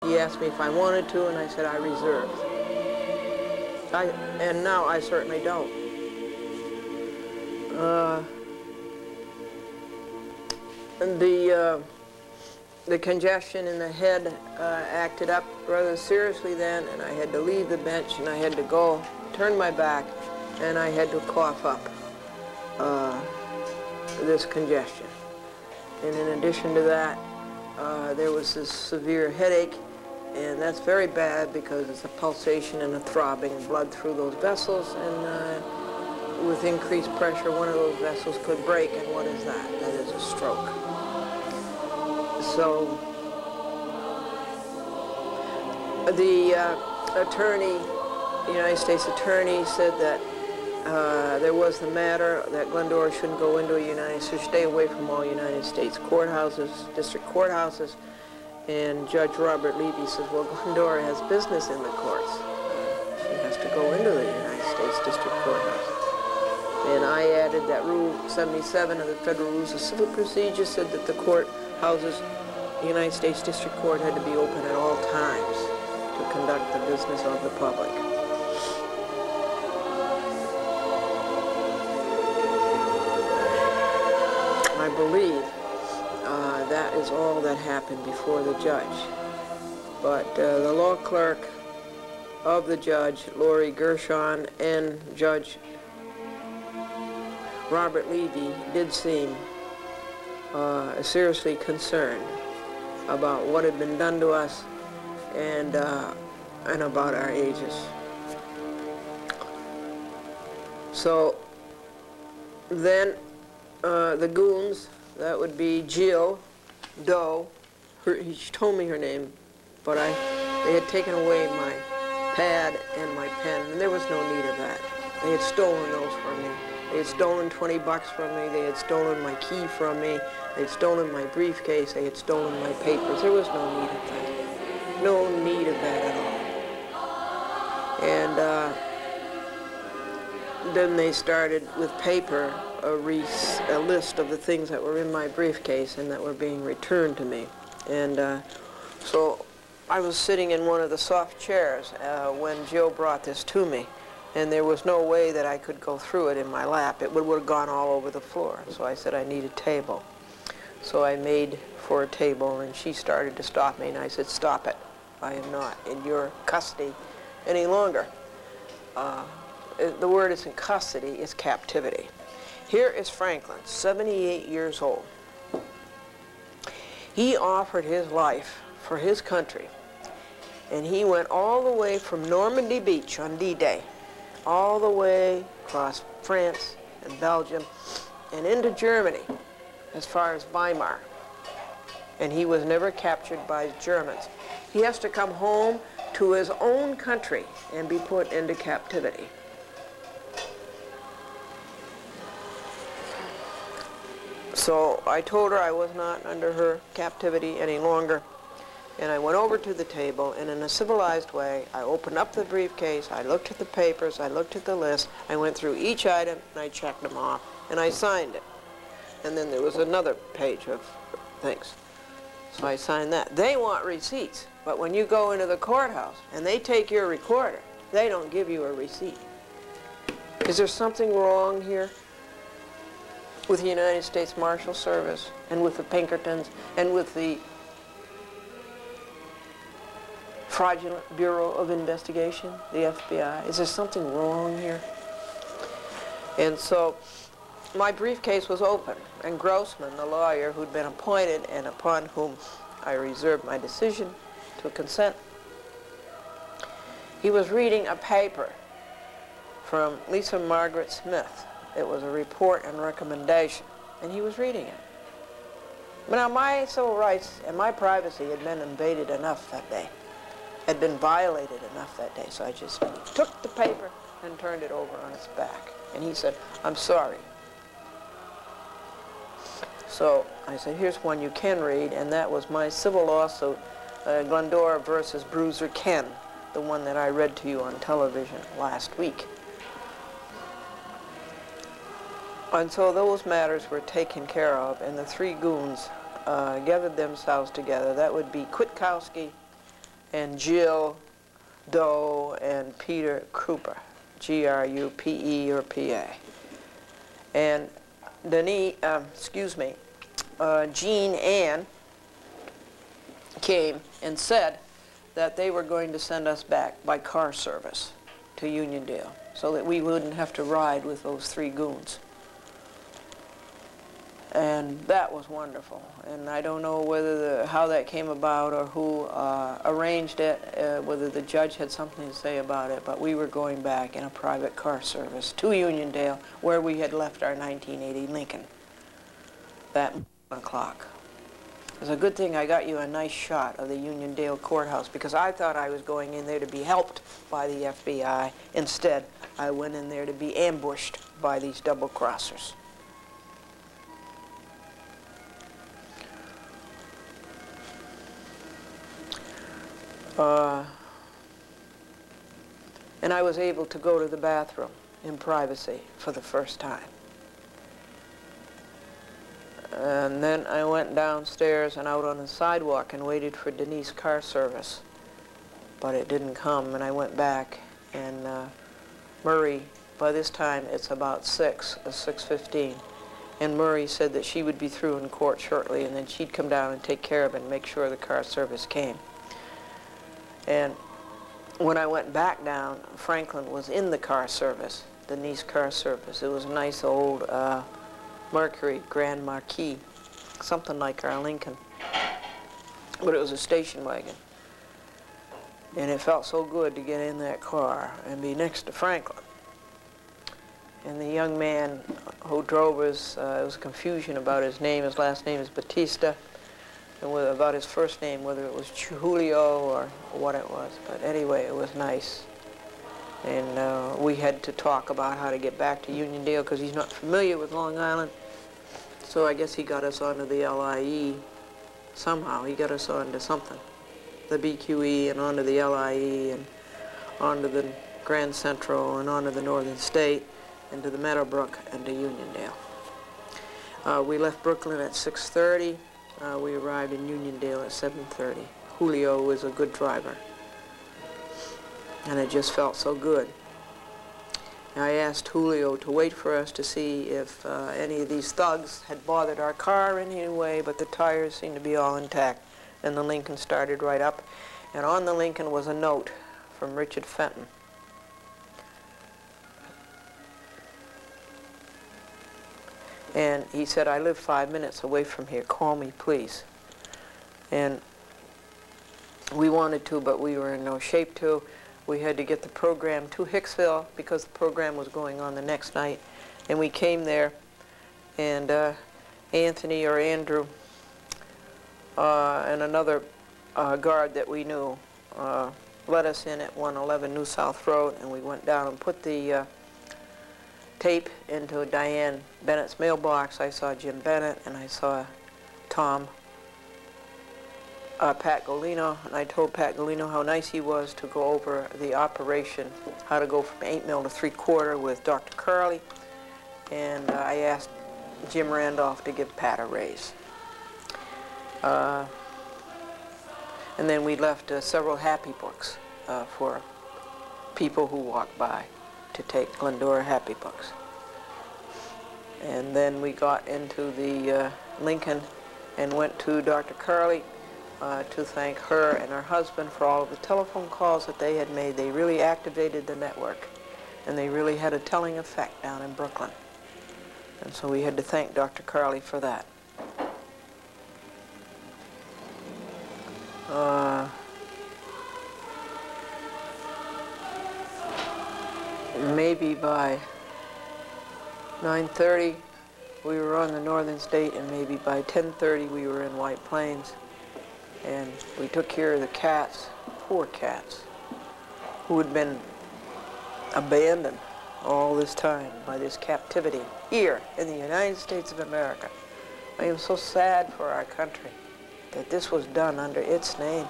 He asked me if I wanted to, and I said I reserved. And now I certainly don't. The congestion in the head acted up rather seriously then, and I had to leave the bench, and I had to go, turn my back, and I had to cough up this congestion. And in addition to that, there was this severe headache, and that's very bad because it's a pulsation and a throbbing of blood through those vessels, and with increased pressure, one of those vessels could break, and what is that? That is a stroke. So the attorney, the United States attorney, said that there was the matter that Glendora shouldn't go into should stay away from all United States courthouses, district courthouses. And Judge Robert Levy says, well, Glendora has business in the courts. She has to go into the United States district courthouse. And I added that Rule 77 of the Federal Rules of Civil Procedure said that the courthouses, the United States District Court, had to be open at all times to conduct the business of the public. I believe that is all that happened before the judge. But the law clerk of the judge, Lori Gershon, and Judge Robert Levy did seem seriously concerned about what had been done to us and about our ages. So then the goons, that would be Jill Doe, she told me her name, but they had taken away my pad and my pen, and there was no need of that. They had stolen those from me. They had stolen 20 bucks from me. They had stolen my key from me. They had stolen my briefcase. They had stolen my papers. There was no need of that. No need of that at all. And then they started with paper a list of the things that were in my briefcase and that were being returned to me. And so I was sitting in one of the soft chairs when Jill brought this to me, and there was no way that I could go through it in my lap. It would have gone all over the floor. So I said I need a table. So I made for a table, and she started to stop me, and I said, stop it. I am not in your custody any longer. The word isn't custody, it's captivity. Here is Franklyn, 78 years old. He offered his life for his country, and he went all the way from Normandy Beach on D-Day, all the way across France and Belgium and into Germany as far as Weimar. And he was never captured by Germans. He has to come home to his own country and be put into captivity. So I told her I was not under her captivity any longer, and I went over to the table, and in a civilized way, I opened up the briefcase, I looked at the papers, I looked at the list, I went through each item, and I checked them off, and I signed it. And then there was another page of things. So I signed that. They want receipts, but when you go into the courthouse and they take your recorder, they don't give you a receipt. Is there something wrong here with the United States Marshal Service and with the Pinkertons and with the Fraudulent Bureau of Investigation, the FBI? Is there something wrong here? And so my briefcase was open, and Grossman, the lawyer who'd been appointed and upon whom I reserved my decision to consent, he was reading a paper from Lisa Margaret Smith. It was a report and recommendation, and he was reading it. But now my civil rights and my privacy had been invaded enough that day, had been violated enough that day, so I just took the paper and turned it over on its back. And he said, I'm sorry. So I said, here's one you can read, and that was my civil lawsuit, Glendora versus Bruiser Ken, the one that I read to you on television last week. And so those matters were taken care of, and the three goons gathered themselves together. That would be Kwiatkowski, and Jill Doe and Peter Grupe, G-R-U-P-E or P-A. And Jean Ann came and said that they were going to send us back by car service to Uniondale so that we wouldn't have to ride with those 3 goons. And that was wonderful. And I don't know whether how that came about or who arranged it, whether the judge had something to say about it, but we were going back in a private car service to Uniondale, where we had left our 1980 Lincoln that o'clock. It was a good thing I got you a nice shot of the Uniondale courthouse, because I thought I was going in there to be helped by the FBI. Instead, I went in there to be ambushed by these double-crossers. And I was able to go to the bathroom in privacy for the first time. And then I went downstairs and out on the sidewalk and waited for Denise car service. But it didn't come, and I went back, and Murray, by this time it's about 6:15, and Murray said that she would be through in court shortly, and then she'd come down and take care of it and make sure the car service came. And when I went back down, Franklyn was in the car service, Denise car service. It was a nice old Mercury Grand Marquis, something like our Lincoln, but it was a station wagon. And it felt so good to get in that car and be next to Franklyn. And the young man who drove us, there was confusion about his name. His last name is Batista, and about his first name, whether it was Julio or what it was. But anyway, it was nice. And we had to talk about how to get back to Uniondale, because he's not familiar with Long Island. So I guess he got us onto the LIE somehow. He got us onto something, the BQE, and onto the LIE, and onto the Grand Central, and onto the Northern State, and to the Meadowbrook, and to Uniondale. We left Brooklyn at 6:30. We arrived in Uniondale at 7:30. Julio was a good driver, and it just felt so good. I asked Julio to wait for us to see if any of these thugs had bothered our car in any way, but the tires seemed to be all intact, and the Lincoln started right up. And on the Lincoln was a note from Richard Fenton. And he said, "I live 5 minutes away from here. Call me, please." And we wanted to, but we were in no shape to. We had to get the program to Hicksville because the program was going on the next night. And we came there, and Anthony or Andrew and another guard that we knew let us in at 111 New South Road, and we went down and put the tape into Diane Bennett's mailbox. I saw Jim Bennett, and I saw Pat Golino, and I told Pat Golino how nice he was to go over the operation, how to go from 8 mil to 3/4 with Dr. Curley, and I asked Jim Randolph to give Pat a raise. And then we left several happy books for people who walked by to take Glendora happy books. And then we got into the Lincoln and went to Dr. Curley to thank her and her husband for all of the telephone calls that they had made. They really activated the network, and they really had a telling effect down in Brooklyn. And so we had to thank Dr. Curley for that. Maybe by 9:30 we were on the Northern State, and maybe by 10:30 we were in White Plains. And we took care of the cats, poor cats, who had been abandoned all this time by this captivity here in the United States of America. I am so sad for our country that this was done under its name.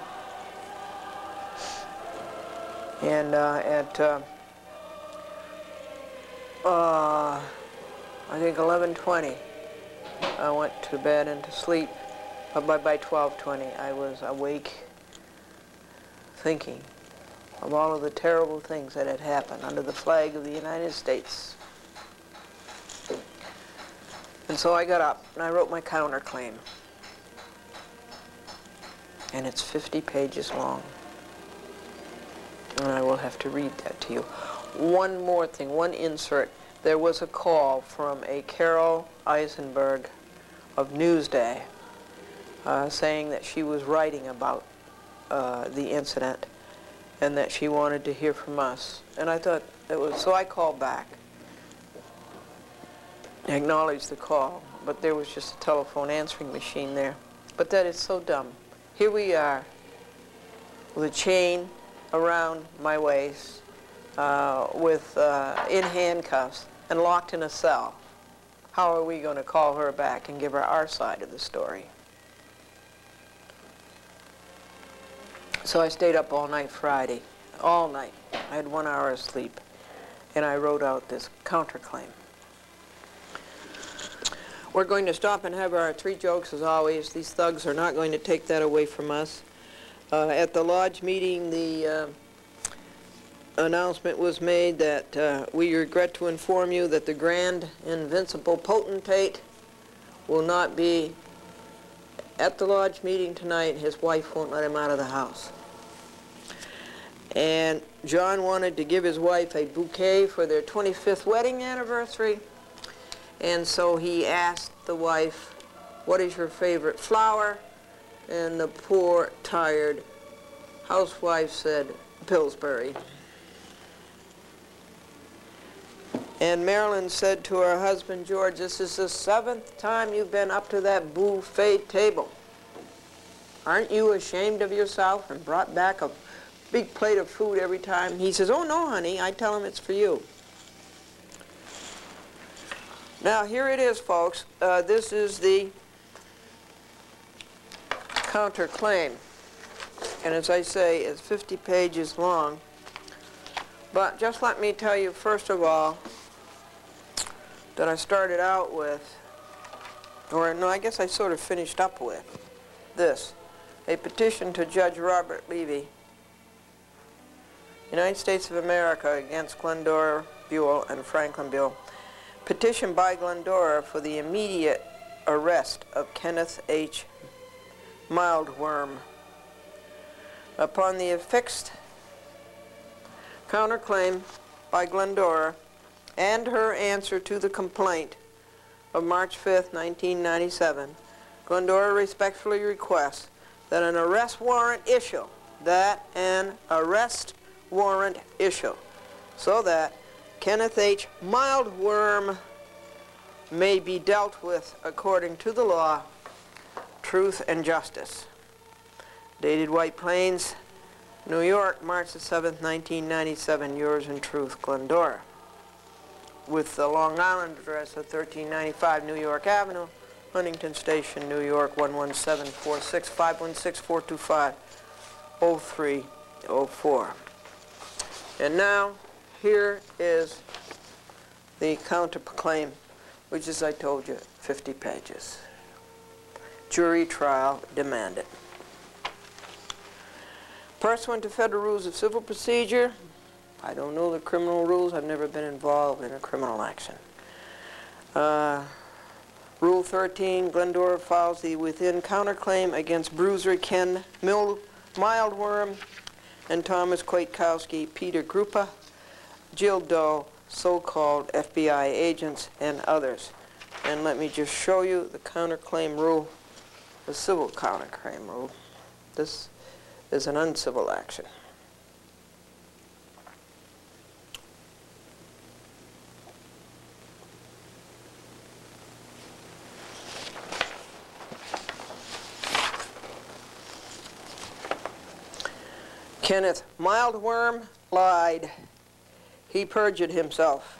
And I think 11:20, I went to bed and to sleep. But by 12:20, I was awake, thinking of all of the terrible things that had happened under the flag of the United States. And so I got up and I wrote my counterclaim. And it's 50 pages long. And I will have to read that to you. One more thing, one insert. There was a call from a Carol Eisenberg of Newsday saying that she was writing about the incident and that she wanted to hear from us. And I thought it was, so I called back, acknowledged the call, but there was just a telephone answering machine there. But that is so dumb. Here we are with a chain around my waist, in handcuffs and locked in a cell. How are we going to call her back and give her our side of the story? So I stayed up all night Friday, all night. I had 1 hour of sleep, and I wrote out this counterclaim. We're going to stop and have our 3 jokes as always. These thugs are not going to take that away from us. At the lodge meeting, the announcement was made that we regret to inform you that the grand invincible potentate will not be at the lodge meeting tonight. His wife won't let him out of the house. And John wanted to give his wife a bouquet for their 25th wedding anniversary. And so he asked the wife, "What is your favorite flower?" And the poor, tired housewife said, "Pillsbury." And Marilyn said to her husband, "George, this is the 7th time you've been up to that buffet table. Aren't you ashamed of yourself?" And brought back a big plate of food every time. He says, "Oh, no, honey." I tell him it's for you. Now, here it is, folks. This is the counterclaim. And as I say, it's 50 pages long. But just let me tell you, first of all, that I started out with, or no, I guess I sort of finished up with this: a petition to Judge Robert Levy, United States of America, against Glendora, Buell, and Franklyn Buell. Petition by Glendora for the immediate arrest of Kenneth H. Mildworm. Upon the affixed counterclaim by Glendora and her answer to the complaint of March 5th, 1997, Glendora respectfully requests that an arrest warrant issue, so that Kenneth H. Mildworm may be dealt with according to the law, truth, and justice. Dated White Plains, New York, March the 7th, 1997. Yours in truth, Glendora. With the Long Island address of 1395 New York Avenue, Huntington Station, New York, 11746, 516-425-0304. And now, here is the counterclaim, which, as I told you, 50 pages. Jury trial demanded. Pursuant to Federal Rules of Civil Procedure, I don't know the criminal rules. I've never been involved in a criminal action. Rule 13, Glendora files the within counterclaim against Bruiser, Ken Mildworm, and Thomas Kwiatkowski, Peter Grupa, Jill Doe, so-called FBI agents, and others. And let me just show you the counterclaim rule, the civil counterclaim rule. This is an uncivil action. Kenneth Mildworm lied. He perjured himself.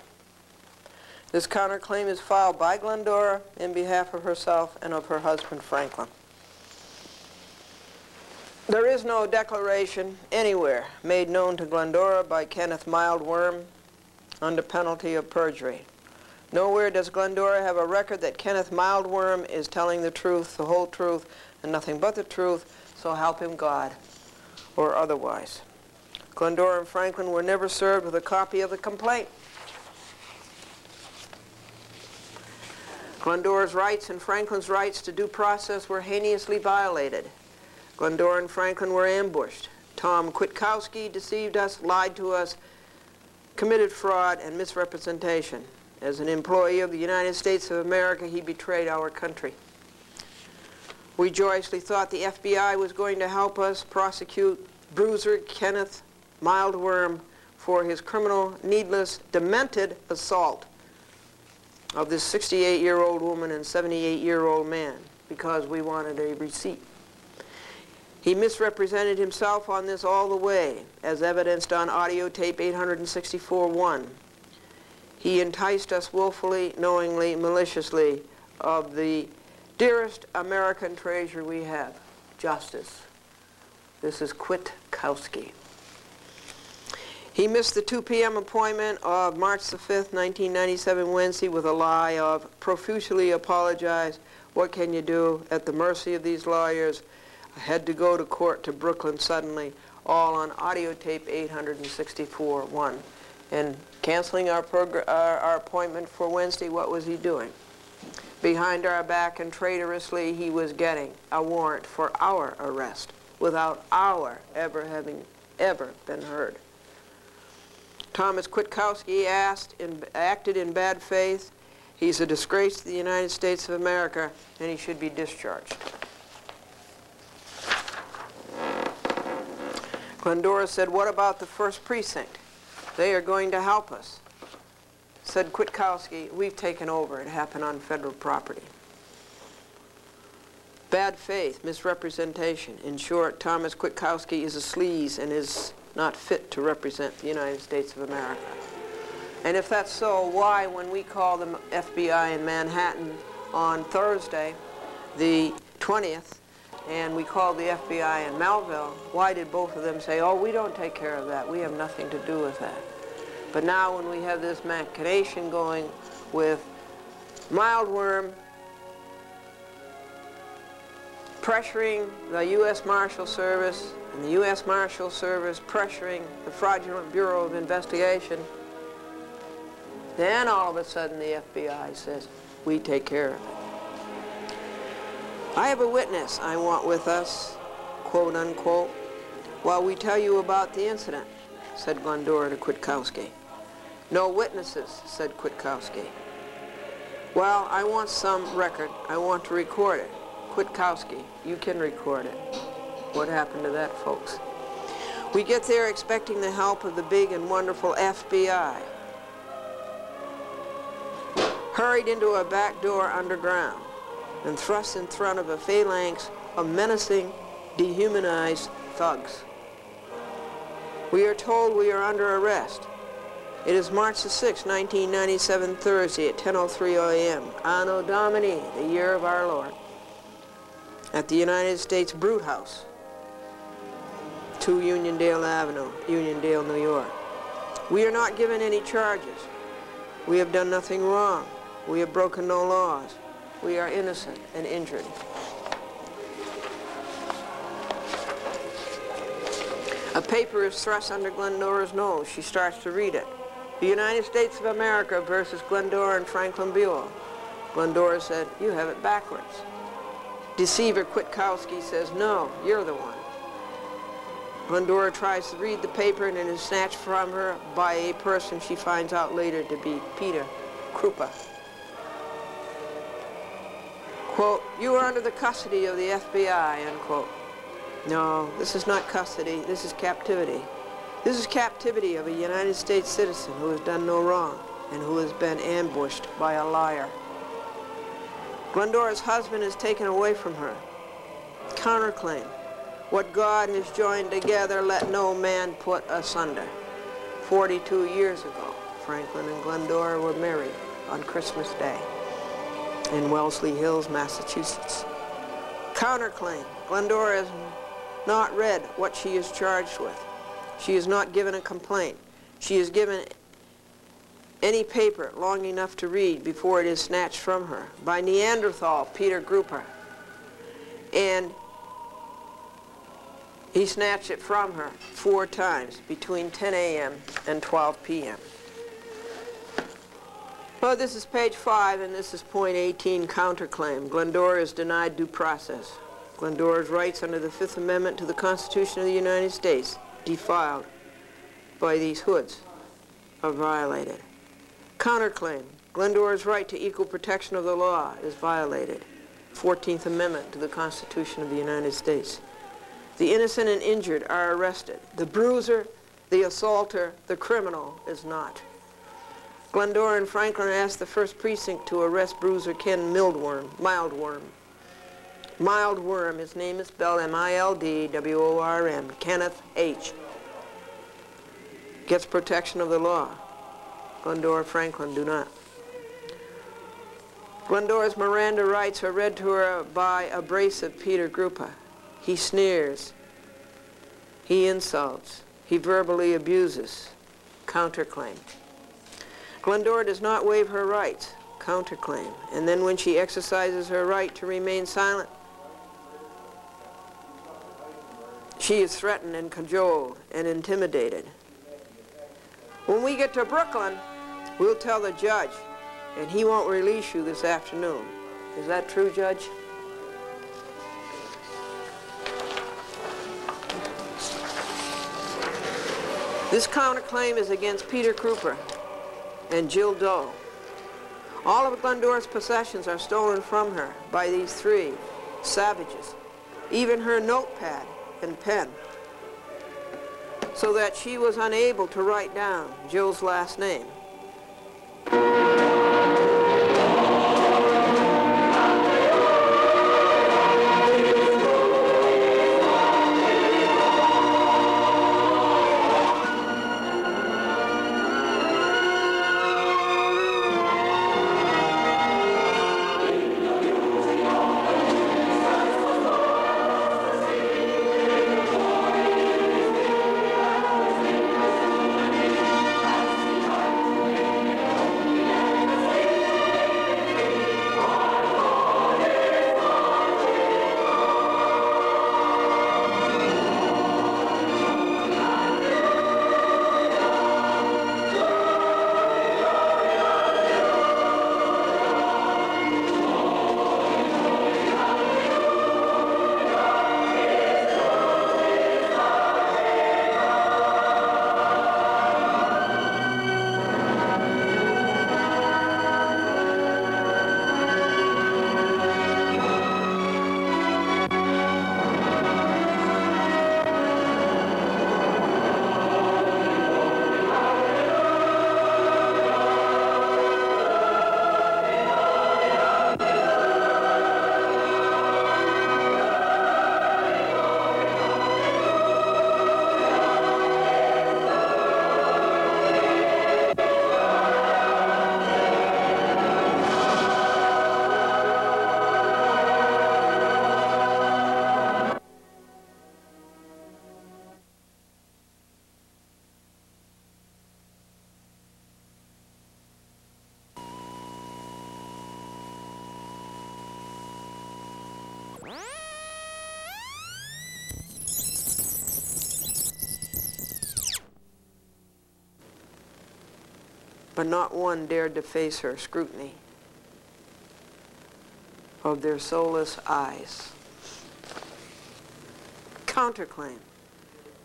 This counterclaim is filed by Glendora in behalf of herself and of her husband, Franklyn. There is no declaration anywhere made known to Glendora by Kenneth Mildworm under penalty of perjury. Nowhere does Glendora have a record that Kenneth Mildworm is telling the truth, the whole truth, and nothing but the truth, so help him God. or otherwise. Glendora and Franklyn were never served with a copy of the complaint. Glendora's rights and Franklyn's rights to due process were heinously violated. Glendora and Franklyn were ambushed. Tom Kwiatkowski deceived us, lied to us, committed fraud and misrepresentation. As an employee of the United States of America, he betrayed our country. We joyously thought the FBI was going to help us prosecute Bruiser, Kenneth, Mildworm for his criminal, needless, demented assault of this 68-year-old woman and 78-year-old man because we wanted a receipt. He misrepresented himself on this all the way, as evidenced on audio tape 864-1. He enticed us willfully, knowingly, maliciously of the dearest American treasure we have, justice. This is Kwiatkowski. He missed the 2 p.m. appointment of March the 5th, 1997, Wednesday, with a lie of profusely apologize. What can you do? At the mercy of these lawyers. I had to go to court to Brooklyn suddenly, all on audio tape 864-1. And canceling our appointment for Wednesday, what was he doing? Behind our back and traitorously, he was getting a warrant for our arrest without our having been heard. Thomas Kwiatkowski acted in bad faith. He's a disgrace to the United States of America, and he should be discharged. Glendora said, what about the 1st Precinct? They are going to help us. Said Kwiatkowski, we've taken over. It happened on federal property. Bad faith, misrepresentation. In short, Thomas Kwiatkowski is a sleaze and is not fit to represent the United States of America. And if that's so, why, when we called the FBI in Manhattan on Thursday, the 20th, and we called the FBI in Melville, why did both of them say, oh, we don't take care of that, we have nothing to do with that? But now when we have this machination going with Mildworm pressuring the U.S. Marshal Service, and the U.S. Marshal Service pressuring the Fraudulent Bureau of Investigation, then all of a sudden the FBI says, we take care of it. I have a witness I want with us, quote unquote, while we tell you about the incident, said Glendora to Kwiatkowski. No witnesses, said Kwiatkowski. Well, I want some record. I want to record it. Kwiatkowski, you can record it. What happened to that, folks? We get there expecting the help of the big and wonderful FBI. Hurried into a back door underground and thrust in front of a phalanx of menacing, dehumanized thugs. We are told we are under arrest. It is March the 6th, 1997, Thursday at 10:03 a.m. Anno Domini, the year of our Lord, at the United States Brute House, 2 Uniondale Avenue, Uniondale, New York. We are not given any charges. We have done nothing wrong. We have broken no laws. We are innocent and injured. A paper is thrust under Glendora's nose. She starts to read it. The United States of America versus Glendora and Franklyn Buell. Glendora said, you have it backwards. Deceiver Kwiatkowski says, no, you're the one. Glendora tries to read the paper and it is snatched from her by a person she finds out later to be Peter Grupa. Quote, you are under the custody of the FBI, unquote. No, this is not custody, this is captivity. This is captivity of a United States citizen who has done no wrong and who has been ambushed by a liar. Glendora's husband is taken away from her. Counterclaim. What God has joined together, let no man put asunder. 42 years ago, Franklyn and Glendora were married on Christmas Day in Wellesley Hills, Massachusetts. Counterclaim. Glendora has not read what she is charged with. She is not given a complaint. She is given any paper long enough to read before it is snatched from her by Neanderthal Peter Grupa. And He snatched it from her 4 times between 10 a.m. and 12 p.m. Well, this is page 5, and this is point 18, counterclaim. Glendora is denied due process. Glendora's rights under the 5th Amendment to the Constitution of the United States, defiled by these hoods, are violated. Counterclaim. Glendora's right to equal protection of the law is violated. 14th Amendment to the Constitution of the United States. The innocent and injured are arrested. The bruiser, the assaulter, the criminal is not. Glendora and Franklyn asked the 1st Precinct to arrest Bruiser Ken Mildworm. Mildworm, his name is spelled M-I-L-D-W-O-R-M, Kenneth H. Gets protection of the law. Glendora and Franklyn do not. Glendora's Miranda rights are read to her by abrasive Peter Grupa. He sneers, he insults, he verbally abuses. Counterclaim. Glendora does not waive her rights. Counterclaim. And then when she exercises her right to remain silent, she is threatened and cajoled and intimidated. When we get to Brooklyn, we'll tell the judge, and he won't release you this afternoon. Is that true, Judge? This counterclaim is against Peter Grupe and Jill Doe. All of Glendora's possessions are stolen from her by these 3 savages, even her notepad and pen, so that she was unable to write down Jill's last name. But not one dared to face her scrutiny of their soulless eyes. Counterclaim.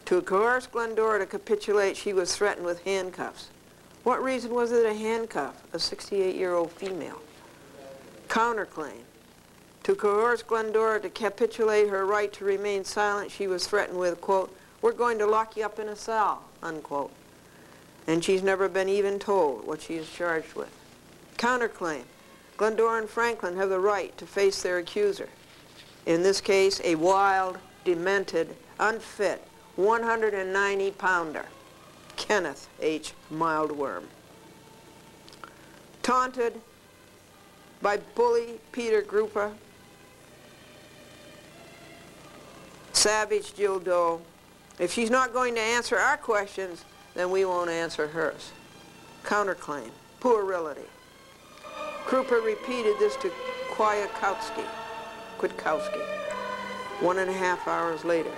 To coerce Glendora to capitulate, she was threatened with handcuffs. What reason was it to handcuff a 68-year-old female? Counterclaim. To coerce Glendora to capitulate her right to remain silent, she was threatened with, quote, "We're going to lock you up in a cell," unquote. And she's never been even told what she is charged with. Counterclaim. Glendora and Franklyn have the right to face their accuser. In this case, a wild, demented, unfit, 190-pounder, Kenneth H. Mildworm. Taunted by bully Peter Grupe, savage Jill Doe. If she's not going to answer our questions, then we won't answer hers. Counterclaim, puerility. Grupa repeated this to Kwiatkowski, 1.5 hours later.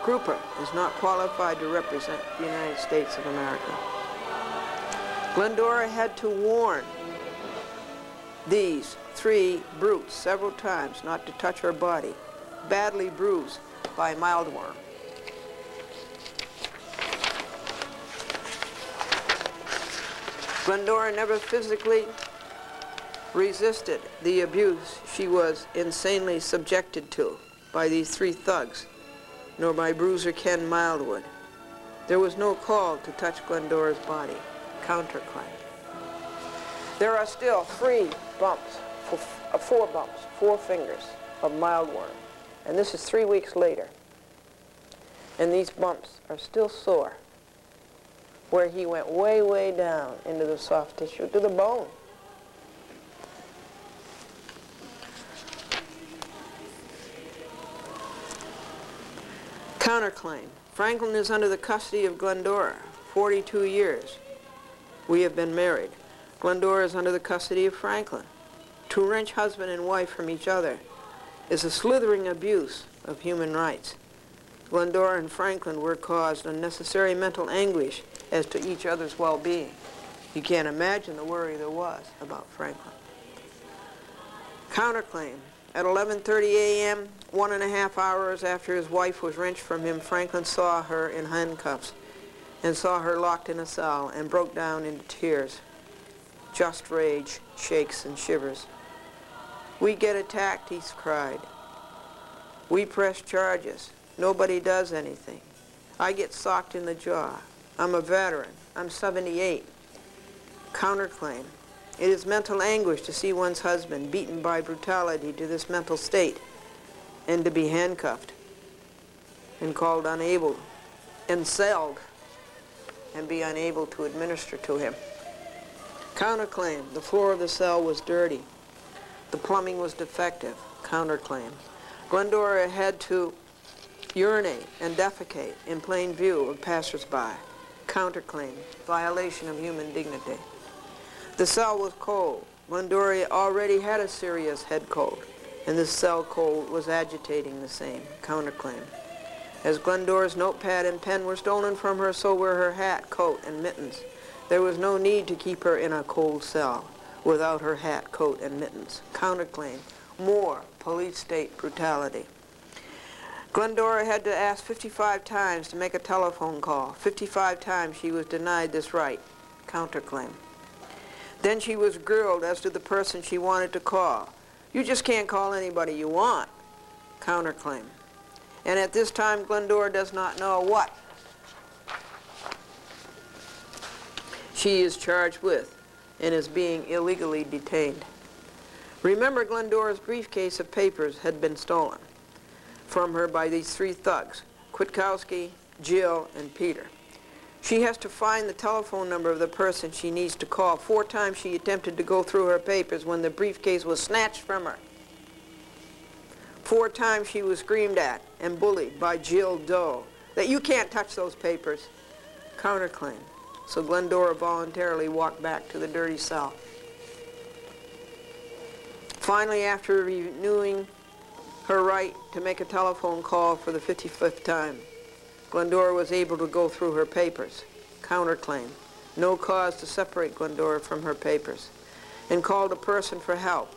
Grupa is not qualified to represent the United States of America. Glendora had to warn these 3 brutes several times not to touch her body, badly bruised by Mildworm. Glendora never physically resisted the abuse she was insanely subjected to by these 3 thugs, nor by Bruiser Ken Mildwood. There was no call to touch Glendora's body. Counterclaim. There are still 3 bumps, 4 bumps, 4 fingers of Mildworm, and this is 3 weeks later. And these bumps are still sore, where he went way, way down into the soft tissue, to the bone. Counterclaim. Franklyn is under the custody of Glendora, 42 years. We have been married. Glendora is under the custody of Franklyn. To wrench husband and wife from each other is a slithering abuse of human rights. Glendora and Franklyn were caused unnecessary mental anguish as to each other's well-being. You can't imagine the worry there was about Franklyn. Counterclaim. At 11:30 a.m., 1.5 hours after his wife was wrenched from him, Franklyn saw her in handcuffs and saw her locked in a cell and broke down into tears. Just rage, shakes, and shivers. We get attacked, he cried. We press charges. Nobody does anything. I get socked in the jaw. I'm a veteran. I'm 78. Counterclaim. It is mental anguish to see one's husband beaten by brutality to this mental state and to be handcuffed and called unable and celled and be unable to administer to him. Counterclaim. The floor of the cell was dirty. The plumbing was defective. Counterclaim. Glendora had to urinate and defecate in plain view of passers-by. Counterclaim. Violation of human dignity. The cell was cold. Glendora already had a serious head cold, and this cell cold was agitating the same. Counterclaim. As Glendora's notepad and pen were stolen from her, so were her hat, coat, and mittens. There was no need to keep her in a cold cell without her hat, coat, and mittens. Counterclaim. More police state brutality. Glendora had to ask 55 times to make a telephone call. 55 times she was denied this right. Counterclaim. Then she was grilled as to the person she wanted to call. You just can't call anybody you want. Counterclaim. And at this time, Glendora does not know what she is charged with and is being illegally detained. Remember, Glendora's briefcase of papers had been stolen from her by these 3 thugs, Kwiatkowski, Jill, and Peter. She has to find the telephone number of the person she needs to call. 4 times she attempted to go through her papers when the briefcase was snatched from her. 4 times she was screamed at and bullied by Jill Doe that you can't touch those papers. Counterclaim. So Glendora voluntarily walked back to the dirty cell. Finally, after renewing her right to make a telephone call for the 55th time, Glendora was able to go through her papers. Counterclaim. No cause to separate Glendora from her papers. And called a person for help.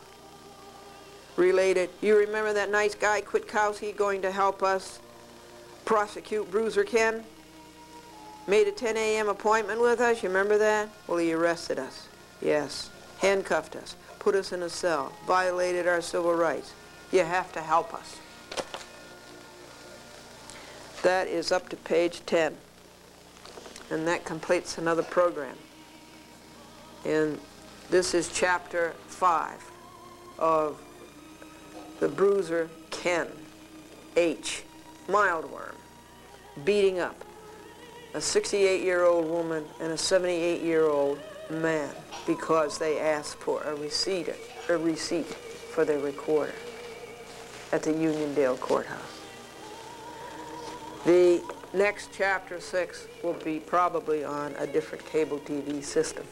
Related, you remember that nice guy Kwiatkowski going to help us prosecute Bruiser Ken? Made a 10 a.m. appointment with us, you remember that? Well, he arrested us. Yes. Handcuffed us. Put us in a cell. Violated our civil rights. You have to help us. That is up to page 10. And that completes another program. And this is chapter 5 of the Bruiser Ken H. Mildworm beating up a 68-year-old woman and a 78-year-old man because they asked for a receipt for their recorder at the Uniondale Courthouse. The next chapter 6 will be probably on a different cable TV system.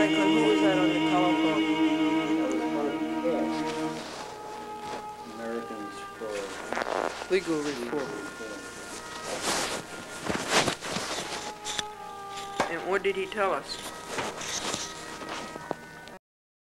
Franklyn, who was that on the telephone? Americans for Legal reform. And what did he tell us?